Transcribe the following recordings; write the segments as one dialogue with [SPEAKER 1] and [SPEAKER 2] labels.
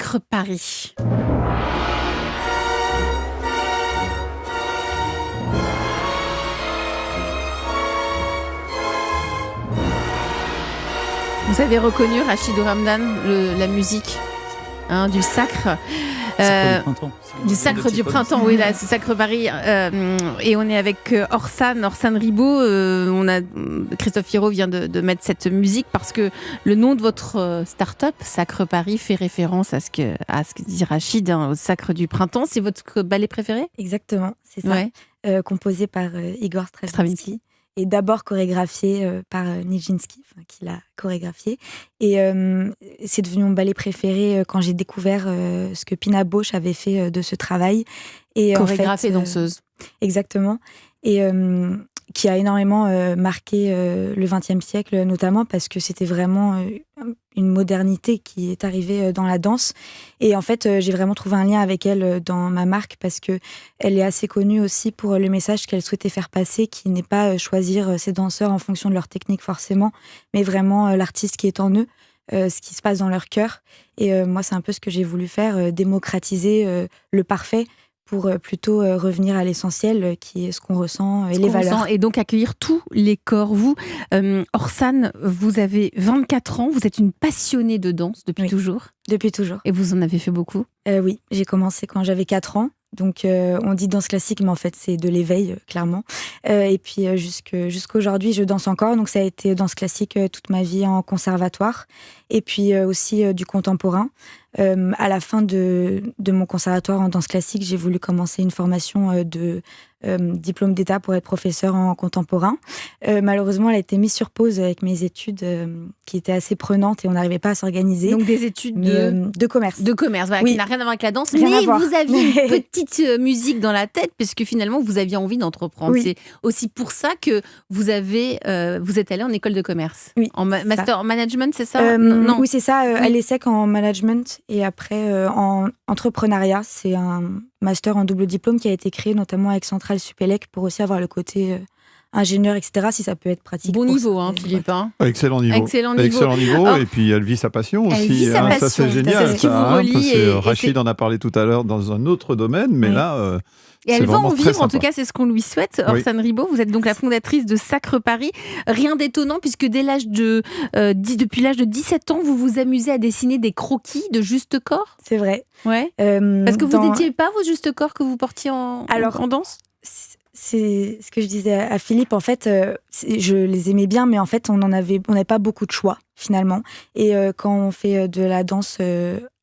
[SPEAKER 1] Sacre Paris. Vous avez reconnu, Rachidou Ramdan, la musique du sacre. Du sacre du printemps, oui, là, c'est Sacre Paris. Et on est avec Orsan Ribaud. Christophe Hiro vient de mettre cette musique parce que le nom de votre start-up, Sacre Paris, fait référence à ce que dit Rachid, au sacre du printemps. C'est votre ballet préféré ?
[SPEAKER 2] Exactement, c'est ça.
[SPEAKER 1] Ouais.
[SPEAKER 2] Composé par Igor Stravinsky. Et d'abord chorégraphié par Nijinsky, qui l'a chorégraphié. Et c'est devenu mon ballet préféré quand j'ai découvert ce que Pina Bausch avait fait de ce travail. Et
[SPEAKER 1] chorégraphe et danseuse.
[SPEAKER 2] Exactement. Et qui a énormément marqué le XXe siècle, notamment parce que c'était vraiment une modernité qui est arrivée dans la danse. Et en fait, j'ai vraiment trouvé un lien avec elle dans ma marque parce que elle est assez connue aussi pour le message qu'elle souhaitait faire passer, qui n'est pas choisir ses danseurs en fonction de leur technique forcément, mais vraiment l'artiste qui est en eux, ce qui se passe dans leur cœur. Et moi, c'est un peu ce que j'ai voulu faire, démocratiser le parfait, pour plutôt revenir à l'essentiel, qui est ce qu'on ressent et les valeurs.
[SPEAKER 1] Et donc accueillir tous les corps. Vous, Orsan, vous avez 24 ans, vous êtes une passionnée de danse depuis toujours ?
[SPEAKER 2] Depuis toujours.
[SPEAKER 1] Et vous en avez fait beaucoup ?
[SPEAKER 2] Oui, j'ai commencé quand j'avais 4 ans. Donc on dit danse classique, mais en fait c'est de l'éveil, clairement. Et puis jusqu'aujourd'hui, je danse encore. Donc ça a été danse classique toute ma vie en conservatoire. Et puis aussi du contemporain. À la fin de mon conservatoire en danse classique, j'ai voulu commencer une formation de diplôme d'État pour être professeur en contemporain. Malheureusement, elle a été mise sur pause avec mes études qui étaient assez prenantes et on n'arrivait pas à s'organiser.
[SPEAKER 1] Donc des études
[SPEAKER 2] de commerce.
[SPEAKER 1] De commerce, voilà,
[SPEAKER 2] oui.
[SPEAKER 1] Qui n'a rien à voir avec la danse.
[SPEAKER 2] Rien
[SPEAKER 1] mais
[SPEAKER 2] vous
[SPEAKER 1] aviez une petite musique dans la tête parce que finalement, vous aviez envie d'entreprendre.
[SPEAKER 2] Oui.
[SPEAKER 1] C'est aussi pour ça que vous êtes allé en école de commerce.
[SPEAKER 2] Oui,
[SPEAKER 1] en master en management, c'est ça?
[SPEAKER 2] Non. Oui, c'est ça. À l'ESSEC en management et après en entrepreneuriat. C'est un master en double diplôme qui a été créé notamment avec Centrale Supélec pour aussi avoir le côté ingénieur, etc. Si ça peut être pratique.
[SPEAKER 1] Bon niveau, Philippe.
[SPEAKER 3] Excellent niveau.
[SPEAKER 1] Excellent niveau.
[SPEAKER 3] Alors, et puis elle vit sa passion aussi.
[SPEAKER 1] Elle vit sa passion.
[SPEAKER 3] Ça c'est génial.
[SPEAKER 1] C'est ce qui vous relie.
[SPEAKER 3] Parce que Rachid en a parlé tout à l'heure dans un autre domaine, mais là.
[SPEAKER 1] Et elle va en vivre, en tout
[SPEAKER 3] sympa.
[SPEAKER 1] cas, c'est ce qu'on lui souhaite. Orsan Ribaud, vous êtes donc la fondatrice de Sacre Paris. Rien d'étonnant, puisque depuis l'âge de 17 ans, vous vous amusez à dessiner des croquis de juste corps.
[SPEAKER 2] C'est vrai.
[SPEAKER 1] Ouais. Parce que vous n'étiez pas vos juste corps que vous portiez en danse.
[SPEAKER 2] C'est ce que je disais à Philippe. En fait, je les aimais bien, mais en fait, on n'avait pas beaucoup de choix, finalement. Et quand on fait de la danse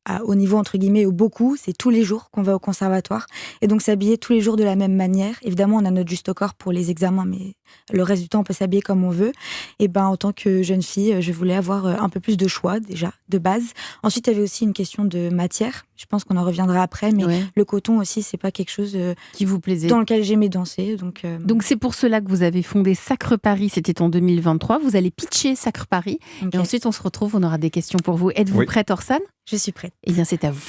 [SPEAKER 2] à haut niveau, entre guillemets, ou beaucoup, c'est tous les jours qu'on va au conservatoire. Et donc, s'habiller tous les jours de la même manière. Évidemment, on a notre juste corps pour les examens, mais le reste du temps, on peut s'habiller comme on veut. Et en tant que jeune fille, je voulais avoir un peu plus de choix, déjà, de base. Ensuite, il y avait aussi une question de matière. Je pense qu'on en reviendra après, mais le coton aussi, c'est pas quelque chose
[SPEAKER 1] qui vous plaisait,
[SPEAKER 2] dans lequel j'aimais danser.
[SPEAKER 1] Donc, c'est pour cela que vous avez fondé Sacre Paris, c'était en 2023. Vous allez pitcher Sacre Paris. Okay. Et ensuite, on se retrouve, on aura des questions pour vous. Êtes-vous prête, Orsan ?
[SPEAKER 2] Je suis prête.
[SPEAKER 1] Eh bien, c'est à vous.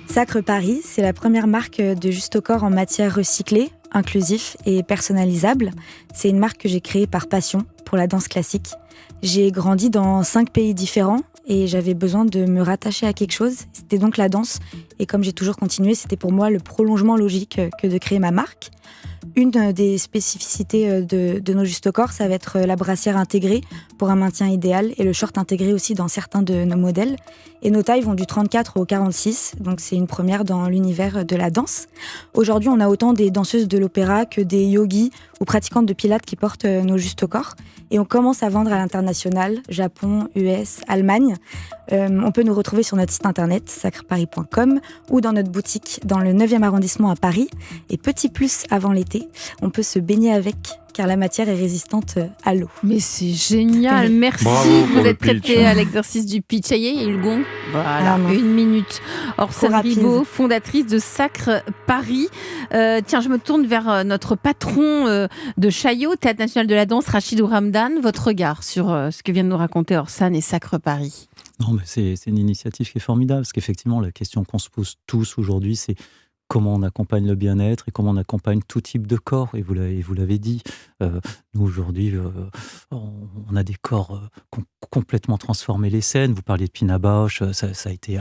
[SPEAKER 2] Sacre Paris, c'est la première marque de juste corps en matière recyclée, inclusif et personnalisable. C'est une marque que j'ai créée par passion pour la danse classique. J'ai grandi dans 5 pays différents et j'avais besoin de me rattacher à quelque chose. C'était donc la danse. Et comme j'ai toujours continué, c'était pour moi le prolongement logique que de créer ma marque. Une des spécificités de nos justes corps, ça va être la brassière intégrée pour un maintien idéal et le short intégré aussi dans certains de nos modèles. Et nos tailles vont du 34 au 46, donc c'est une première dans l'univers de la danse. Aujourd'hui, on a autant des danseuses de l'opéra que des yogis ou pratiquantes de pilates qui portent nos justes corps. Et on commence à vendre à l'international, Japon, US, Allemagne. On peut nous retrouver sur notre site internet, sacreparis.com, ou dans notre boutique dans le 9e arrondissement à Paris. Et petit plus avant l'été, on peut se baigner avec, car la matière est résistante à l'eau.
[SPEAKER 1] Mais c'est génial, merci.
[SPEAKER 3] Bravo
[SPEAKER 1] vous êtes prêté à l'exercice du pitch. Ça y est, il y a eu le gong. Voilà, 1 minute. Orsan Ribaud, fondatrice de Sacre Paris. Tiens, je me tourne vers notre patron de Chaillot, Théâtre National de la Danse, Rachidou Ramdan. Votre regard sur ce que vient de nous raconter Orsan et Sacre Paris.
[SPEAKER 4] Non, mais c'est une initiative qui est formidable, parce qu'effectivement, la question qu'on se pose tous aujourd'hui, c'est comment on accompagne le bien-être et comment on accompagne tout type de corps. Et vous l'avez dit, nous aujourd'hui, on a des corps qui ont complètement transformé les scènes. Vous parliez de Pina Bausch, ça a été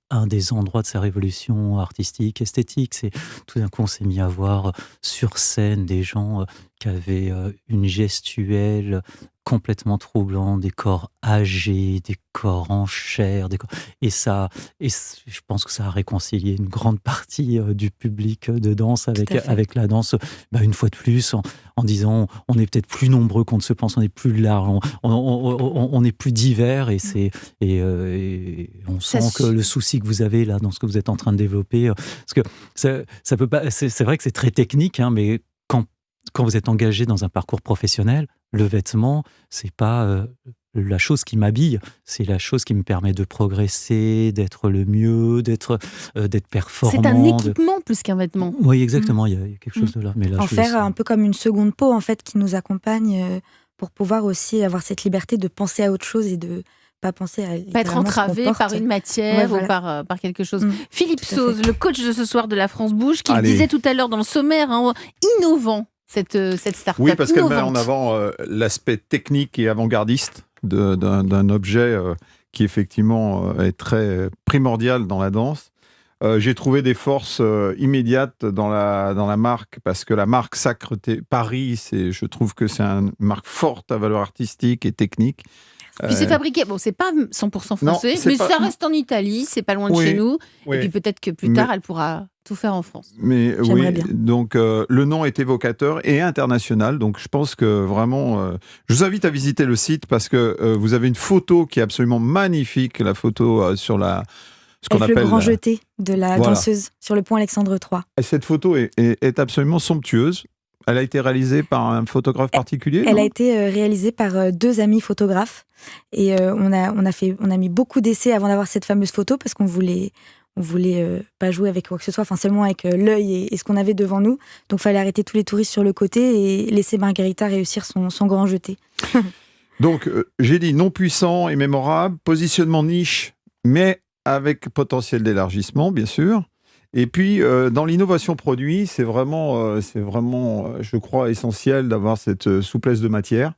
[SPEAKER 4] un des endroits de sa révolution artistique, esthétique. Tout d'un coup, on s'est mis à voir sur scène des gens qui avaient une gestuelle complètement troublant, des corps âgés, des corps en chair, je pense que ça a réconcilié une grande partie du public de danse avec la danse. Une fois de plus, en disant, on est peut-être plus nombreux qu'on ne se pense, on est plus large, on est plus divers, et on sent que le souci que vous avez là dans ce que vous êtes en train de développer, parce que ça peut pas, c'est vrai que c'est très technique, hein, mais quand vous êtes engagé dans un parcours professionnel, le vêtement, c'est pas la chose qui m'habille, c'est la chose qui me permet de progresser, d'être le mieux, d'être performant.
[SPEAKER 1] C'est un équipement plus qu'un vêtement.
[SPEAKER 4] Oui, exactement, il y a quelque chose de là. Mais là,
[SPEAKER 2] en faire un peu comme une seconde peau, en fait, qui nous accompagne pour pouvoir aussi avoir cette liberté de penser à autre chose et de pas penser à
[SPEAKER 1] pas être entravé par une matière ou par quelque chose. Philippe Sauze, le coach de ce soir de La France Bouge, qui le disait tout à l'heure dans le sommaire, innovant. Cette start-up.
[SPEAKER 3] Oui, parce qu'elle met en avant l'aspect technique et avant-gardiste d'un objet qui effectivement est très primordial dans la danse. J'ai trouvé des forces immédiates dans la marque, parce que la marque Sacre Paris, je trouve que c'est une marque forte à valeur artistique et technique.
[SPEAKER 1] Puis c'est fabriqué, c'est pas 100% français, ça reste en Italie, c'est pas loin de chez nous. Oui. Et puis peut-être que plus tard, elle pourra tout faire en France.
[SPEAKER 3] Mais oui, bien. Donc le nom est évocateur et international. Donc je pense que vraiment, je vous invite à visiter le site, parce que vous avez une photo qui est absolument magnifique, la photo sur ce qu'on appelle
[SPEAKER 2] le grand jeté de la danseuse sur le pont Alexandre III.
[SPEAKER 3] Et cette photo est absolument somptueuse. Elle a été réalisée par un photographe particulier?
[SPEAKER 2] Elle a été réalisée par 2 amis photographes. Et on a mis beaucoup d'essais avant d'avoir cette fameuse photo, parce qu'on voulait pas jouer avec quoi que ce soit, seulement avec l'œil et ce qu'on avait devant nous. Donc il fallait arrêter tous les touristes sur le côté et laisser Margherita réussir son grand jeté.
[SPEAKER 3] Donc j'ai dit non puissant et mémorable, positionnement niche, mais avec potentiel d'élargissement, bien sûr. Et puis, dans l'innovation produit, c'est vraiment, je crois, essentiel d'avoir cette souplesse de matière.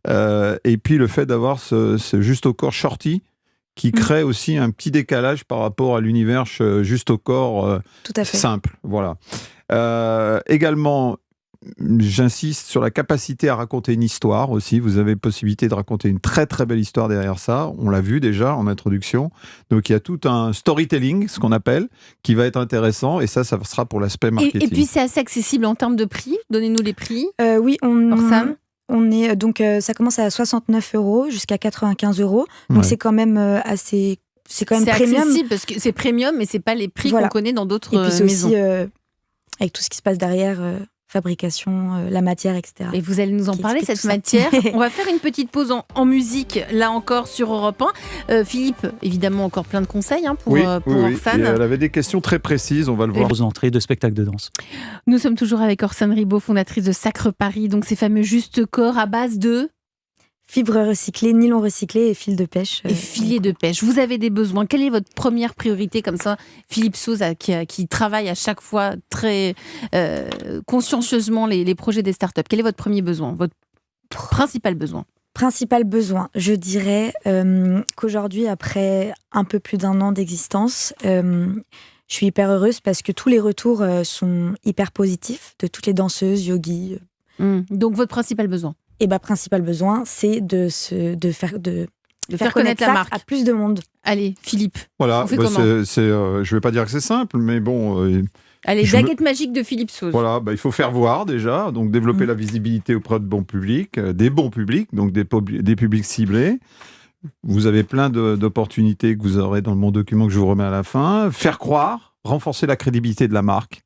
[SPEAKER 3] Et puis, le fait d'avoir ce juste au corps shorty, qui crée aussi un petit décalage par rapport à l'univers juste au corps simple. Voilà. Également, j'insiste sur la capacité à raconter une histoire aussi. Vous avez possibilité de raconter une très très belle histoire derrière ça. On l'a vu déjà en introduction. Donc il y a tout un storytelling, ce qu'on appelle, qui va être intéressant. Et ça sera pour l'aspect marketing.
[SPEAKER 1] Et puis c'est assez accessible en termes de prix. Donnez-nous les prix.
[SPEAKER 2] Oui, on est donc ça commence à 69 € jusqu'à 95 €. Donc c'est quand même assez. C'est quand même premium.
[SPEAKER 1] Accessible parce que c'est premium, mais c'est pas les prix qu'on connaît dans d'autres maisons.
[SPEAKER 2] Et puis c'est aussi avec tout ce qui se passe derrière. Fabrication, la matière, etc.
[SPEAKER 1] Et vous allez nous en parler, cette matière. On va faire une petite pause en musique, là encore, sur Europe 1. Philippe, évidemment, encore plein de conseils pour Orsan.
[SPEAKER 3] Elle avait des questions très précises, on va le voir.
[SPEAKER 4] Aux entrées de spectacles de danse.
[SPEAKER 1] Nous sommes toujours avec Orsan Ribot, fondatrice de Sacre Paris, donc ces fameux juste corps à base de...
[SPEAKER 2] Fibres recyclées, nylon recyclé et fil de pêche.
[SPEAKER 1] Et filets de pêche. Vous avez des besoins. Quelle est votre première priorité comme ça, Philippe Sauze, qui travaille à chaque fois très consciencieusement les projets des startups. Quel est votre premier besoin, votre principal besoin?
[SPEAKER 2] Principal besoin, je dirais qu'aujourd'hui, après un peu plus d'1 an d'existence, je suis hyper heureuse parce que tous les retours sont hyper positifs de toutes les danseuses, yogis.
[SPEAKER 1] Donc votre principal besoin?
[SPEAKER 2] Et principal besoin, c'est de faire connaître la marque
[SPEAKER 1] à
[SPEAKER 2] plus de monde.
[SPEAKER 1] Allez, Philippe.
[SPEAKER 3] Voilà, je ne vais pas dire que c'est simple, mais bon.
[SPEAKER 1] Allez, baguette magique de Philippe Sauze.
[SPEAKER 3] Voilà, il faut faire voir déjà, donc développer la visibilité auprès de bons publics, des bons publics, donc des publics ciblés. Vous avez plein d'opportunités que vous aurez dans mon document que je vous remets à la fin. Faire croire, renforcer la crédibilité de la marque.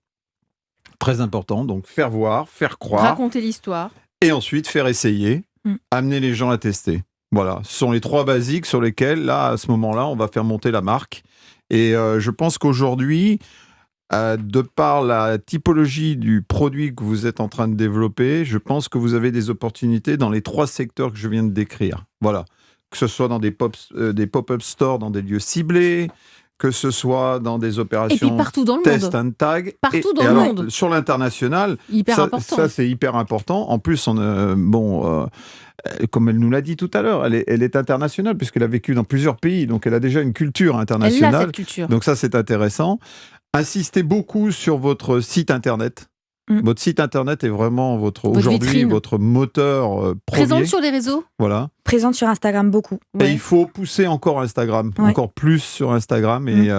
[SPEAKER 3] Très important, donc faire voir, faire croire.
[SPEAKER 1] Raconter l'histoire.
[SPEAKER 3] Et ensuite, faire essayer, amener les gens à tester. Voilà, ce sont les 3 basiques sur lesquels, là, à ce moment-là, on va faire monter la marque. Et je pense qu'aujourd'hui, de par la typologie du produit que vous êtes en train de développer, je pense que vous avez des opportunités dans les 3 secteurs que je viens de décrire. Voilà, que ce soit dans des pop-up stores, dans des lieux ciblés, que ce soit dans des
[SPEAKER 1] Et
[SPEAKER 3] opérations
[SPEAKER 1] puis partout dans le
[SPEAKER 3] test
[SPEAKER 1] monde.
[SPEAKER 3] and tag.
[SPEAKER 1] Partout dans le
[SPEAKER 3] alors,
[SPEAKER 1] monde.
[SPEAKER 3] sur l'international,
[SPEAKER 1] Hyper important.
[SPEAKER 3] ça c'est hyper important. En plus, comme elle nous l'a dit tout à l'heure, elle est internationale puisqu'elle a vécu dans plusieurs pays, donc elle a déjà une culture
[SPEAKER 1] Elle
[SPEAKER 3] internationale.
[SPEAKER 1] a cette culture.
[SPEAKER 3] Donc ça, c'est intéressant. Insistez beaucoup sur votre site internet. Votre site internet est vraiment aujourd'hui votre moteur premier.
[SPEAKER 1] Présente sur les réseaux.
[SPEAKER 3] Voilà.
[SPEAKER 2] Présente sur Instagram beaucoup.
[SPEAKER 3] Et il faut pousser encore Instagram,
[SPEAKER 2] Ouais.
[SPEAKER 3] encore plus sur Instagram. Et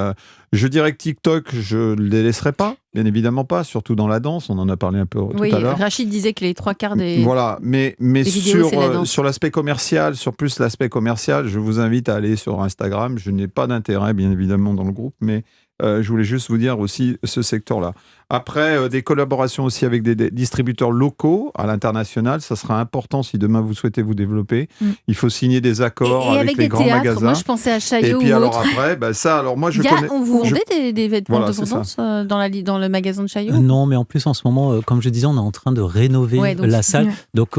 [SPEAKER 3] je dirais que TikTok, je ne les laisserai pas, bien évidemment pas, surtout dans la danse. On en a parlé un peu tout à l'heure.
[SPEAKER 1] Rachid disait que les 3/4 des.
[SPEAKER 3] Voilà, mais
[SPEAKER 1] vidéos, c'est la danse.
[SPEAKER 3] sur l'aspect commercial, je vous invite à aller sur Instagram. Je n'ai pas d'intérêt, bien évidemment, dans le groupe, mais je voulais juste vous dire aussi ce secteur-là. Après, des collaborations aussi avec des distributeurs locaux à l'international, ça sera important si demain vous souhaitez vous développer. Il faut signer des accords
[SPEAKER 1] et
[SPEAKER 3] avec
[SPEAKER 1] des
[SPEAKER 3] les grands
[SPEAKER 1] théâtres.
[SPEAKER 3] magasins.
[SPEAKER 1] Moi, je pensais à Chaillot
[SPEAKER 3] Et puis
[SPEAKER 1] ou
[SPEAKER 3] alors
[SPEAKER 1] autre.
[SPEAKER 3] après, moi je connais.
[SPEAKER 1] On vous vendait des vêtements
[SPEAKER 3] Voilà,
[SPEAKER 1] de
[SPEAKER 3] c'est ça.
[SPEAKER 1] danse dans le magasin de Chaillot
[SPEAKER 4] Non, mais en plus en ce moment, comme je disais, on est en train de rénover
[SPEAKER 1] donc,
[SPEAKER 4] la salle. Donc,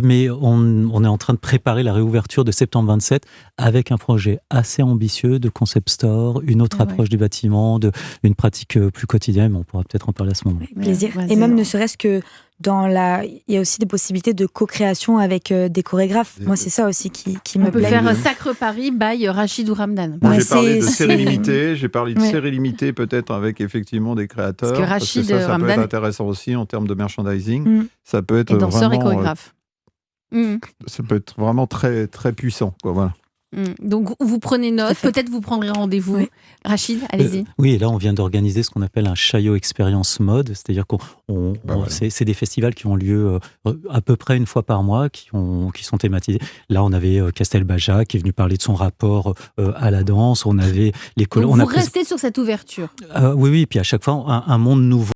[SPEAKER 4] mais on est en train de préparer la réouverture de septembre 27 avec un projet assez ambitieux de concept store, une autre approche du bâtiment, une pratique plus quotidienne. Mais on pourra peut-être en parler à ce moment.
[SPEAKER 2] Avec plaisir. Et même ne serait-ce que il y a aussi des possibilités de co-création avec des chorégraphes. Moi, c'est ça aussi qui me plaît.
[SPEAKER 1] On peut faire Sacre Paris by Rachid ou Ramdan.
[SPEAKER 3] Moi, j'ai parlé de série limitée. J'ai parlé de série limitée peut-être avec effectivement des créateurs.
[SPEAKER 1] Parce que Rachid
[SPEAKER 3] ça
[SPEAKER 1] Ramdan
[SPEAKER 3] peut être intéressant aussi en termes de merchandising. Ça peut être
[SPEAKER 1] danseur
[SPEAKER 3] vraiment,
[SPEAKER 1] et chorégraphe.
[SPEAKER 3] Ça peut être vraiment très, très puissant. Voilà.
[SPEAKER 1] Donc vous prenez note, peut-être vous prendrez rendez-vous. Oui. Rachid, allez-y.
[SPEAKER 4] Oui, et là on vient d'organiser ce qu'on appelle un Chaillot Experience Mode, c'est-à-dire c'est des festivals qui ont lieu à peu près une fois par mois, qui sont thématisés. Là on avait Castelbajac qui est venu parler de son rapport à la danse, on avait les
[SPEAKER 1] Donc vous restez sur cette ouverture.
[SPEAKER 4] Oui, puis à chaque fois un monde nouveau.